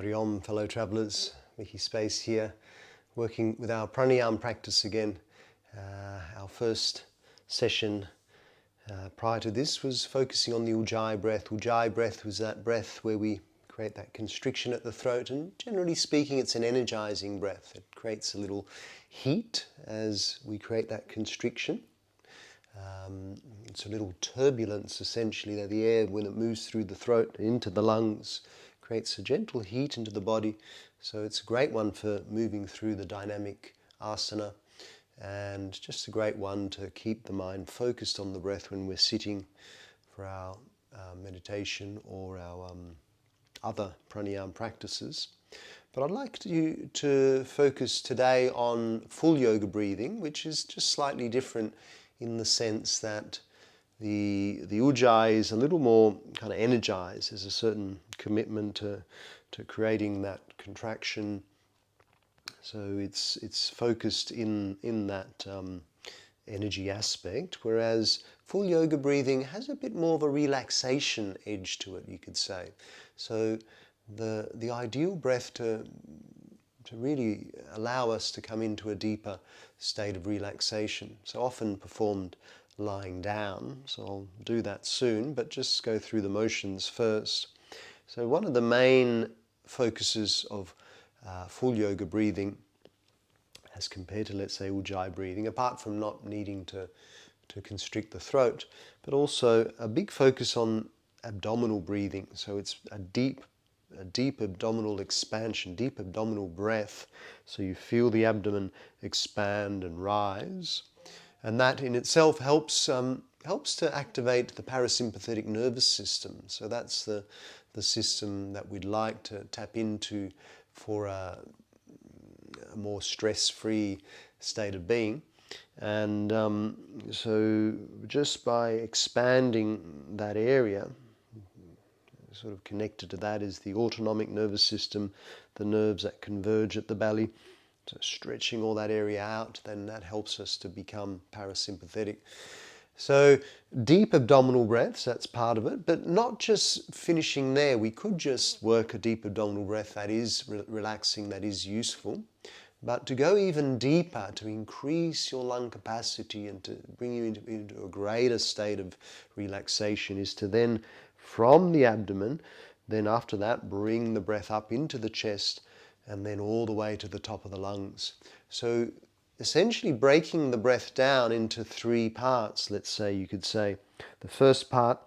Hari Om, fellow travellers. Mickey Space here, working with our Pranayama practice again. Our first session prior to this was focusing on the Ujjayi breath. Ujjayi breath was that breath where we create that constriction at the throat, and generally speaking it's an energizing breath. It creates a little heat as we create that constriction. It's a little turbulence essentially, that the air, when it moves through the throat into the lungs, creates a gentle heat into the body. So it's a great one for moving through the dynamic asana, and just a great one to keep the mind focused on the breath when we're sitting for our meditation or our other pranayama practices. But I'd like to focus today on full yoga breathing, which is just slightly different in the sense that the Ujjayi is a little more kind of energized. There's a certain commitment to creating that contraction. So it's focused in that energy aspect, whereas full yoga breathing has a bit more of a relaxation edge to it, you could say. So the ideal breath to really allow us to come into a deeper state of relaxation, so often performed lying down, so I'll do that soon, but just go through the motions first. So one of the main focuses of full yoga breathing as compared to, let's say, Ujjayi breathing, apart from not needing to constrict the throat, but also a big focus on abdominal breathing. So it's a deep abdominal expansion, deep abdominal breath. So you feel the abdomen expand and rise. And that in itself helps to activate the parasympathetic nervous system. So that's the system that we'd like to tap into for a more stress-free state of being. And so just by expanding that area, sort of connected to that is the autonomic nervous system, the nerves that converge at the belly. So stretching all that area out, then that helps us to become parasympathetic. So deep abdominal breaths, that's part of it, but not just finishing there. We could just work a deep abdominal breath that is relaxing, that is useful. But to go even deeper, to increase your lung capacity and to bring you into a greater state of relaxation, is to then, from the abdomen, then after that, bring the breath up into the chest and then all the way to the top of the lungs. So essentially breaking the breath down into three parts, let's say, you could say. The first part,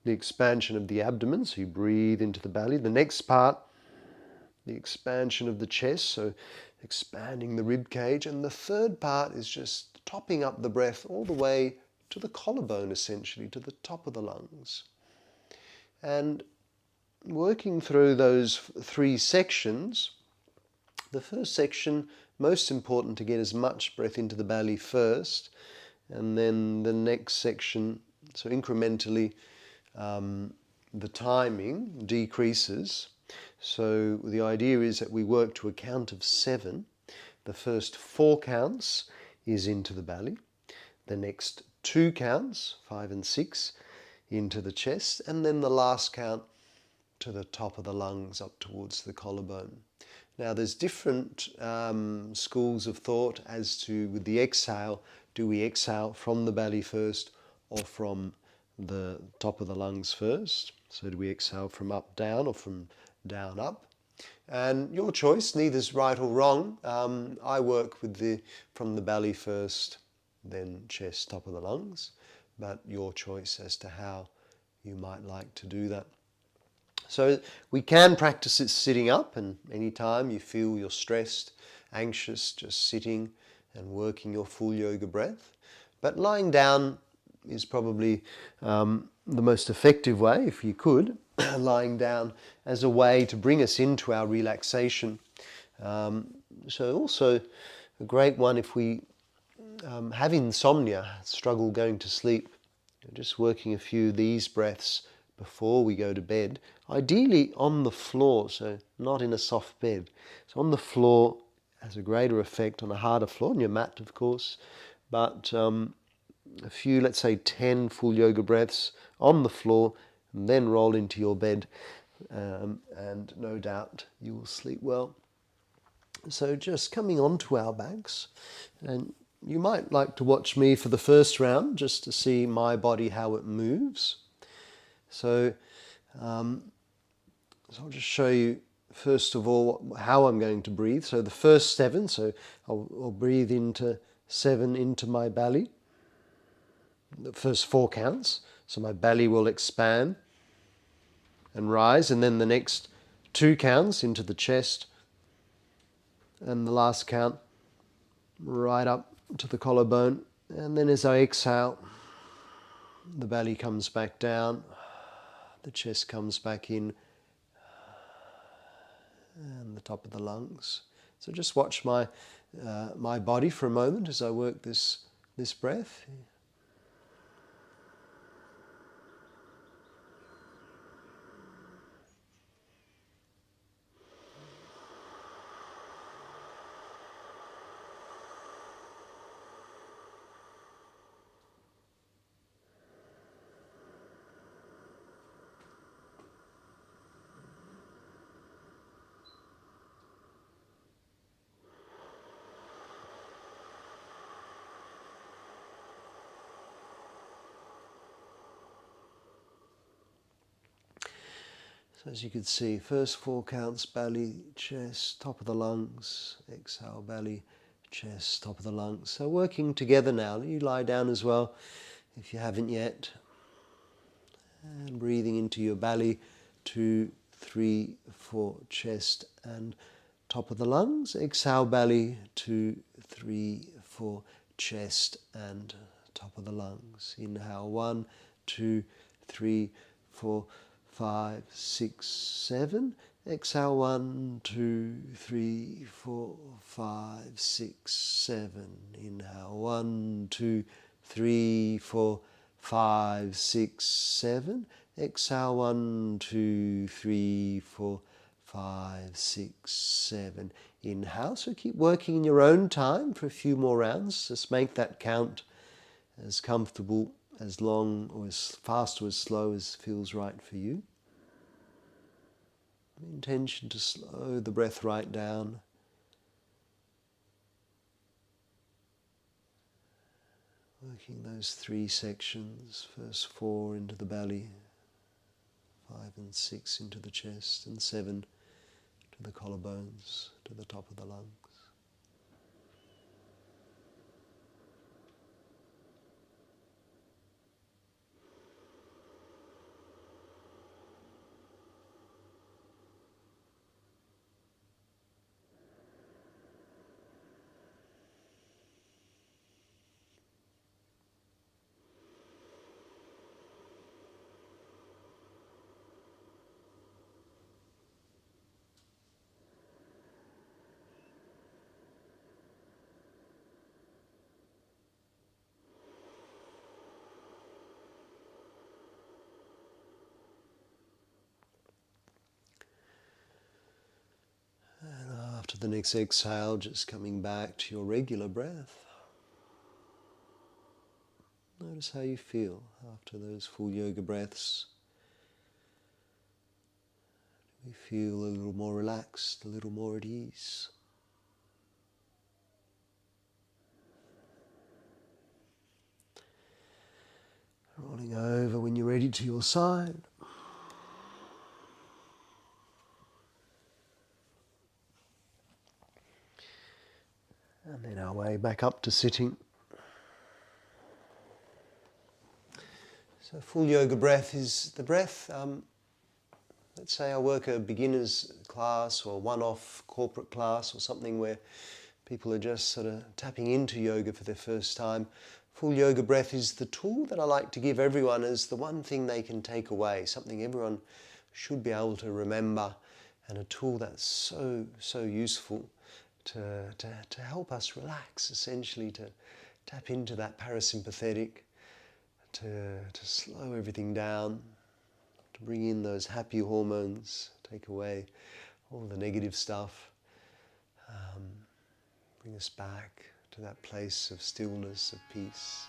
the expansion of the abdomen, so you breathe into the belly. The next part, the expansion of the chest, so expanding the rib cage. And the third part is just topping up the breath all the way to the collarbone, essentially, to the top of the lungs. And working through those three sections, the first section, most important to get as much breath into the belly first, and then the next section, so incrementally the timing decreases. So the idea is that we work to a count of 7. The first 4 counts is into the belly. The next 2 counts, 5 and 6, into the chest, and then the last count to the top of the lungs up towards the collarbone. Now there's different schools of thought as to, with the exhale, do we exhale from the belly first or from the top of the lungs first? So do we exhale from up down or from down up? And your choice, neither's right or wrong. I work with from the belly first, then chest, top of the lungs, but your choice as to how you might like to do that. So we can practice it sitting up, and anytime you feel you're stressed, anxious, just sitting and working your full yoga breath. But lying down is probably the most effective way, if you could, lying down as a way to bring us into our relaxation. So also a great one if we have insomnia, struggle going to sleep, just working a few of these breaths before we go to bed, ideally on the floor, so not in a soft bed. So on the floor has a greater effect, on a harder floor, on your mat of course, but a few, let's say 10 full yoga breaths on the floor, and then roll into your bed. and no doubt you will sleep well. So just coming onto our backs, and you might like to watch me for the first round just to see my body, how it moves. So I'll just show you first of all how I'm going to breathe. So the first 7, so I'll breathe into 7 into my belly. The first 4 counts, so my belly will expand and rise, and then the next 2 counts into the chest, and the last count right up to the collarbone. And then as I exhale, the belly comes back down, the chest comes back in, and the top of the lungs. So just watch my body for a moment as I work this breath. So as you can see, first 4 counts, belly, chest, top of the lungs, exhale, belly, chest, top of the lungs. So working together now. You lie down as well if you haven't yet. And breathing into your belly, 2, 3, 4, chest and top of the lungs. Exhale, belly, 2, 3, 4, chest and top of the lungs. Inhale, 1, 2, 3, 4, 5, 6, 7. Exhale, 1, 2, 3, 4, 5, 6, 7. Inhale, 1, 2, 3, 4, 5, 6, 7. Exhale, 1, 2, 3, 4, 5, 6, 7. Inhale. So keep working in your own time for a few more rounds. Just make that count as comfortable, as long or as fast or as slow as feels right for you. The intention to slow the breath right down. Working those 3 sections, first 4 into the belly, 5 and 6 into the chest, and 7 to the collarbones, to the top of the lungs. After the next exhale, just coming back to your regular breath. Notice how you feel after those full yoga breaths. Do we feel a little more relaxed, a little more at ease? Rolling over when you're ready to your side. And then our way back up to sitting. So full yoga breath is the breath. Let's say I work a beginner's class or one-off corporate class or something where people are just sort of tapping into yoga for their first time. Full yoga breath is the tool that I like to give everyone as the one thing they can take away, something everyone should be able to remember, and a tool that's so useful to help us relax, essentially to tap into that parasympathetic, to slow everything down, to bring in those happy hormones, take away all the negative stuff, bring us back to that place of stillness, of peace.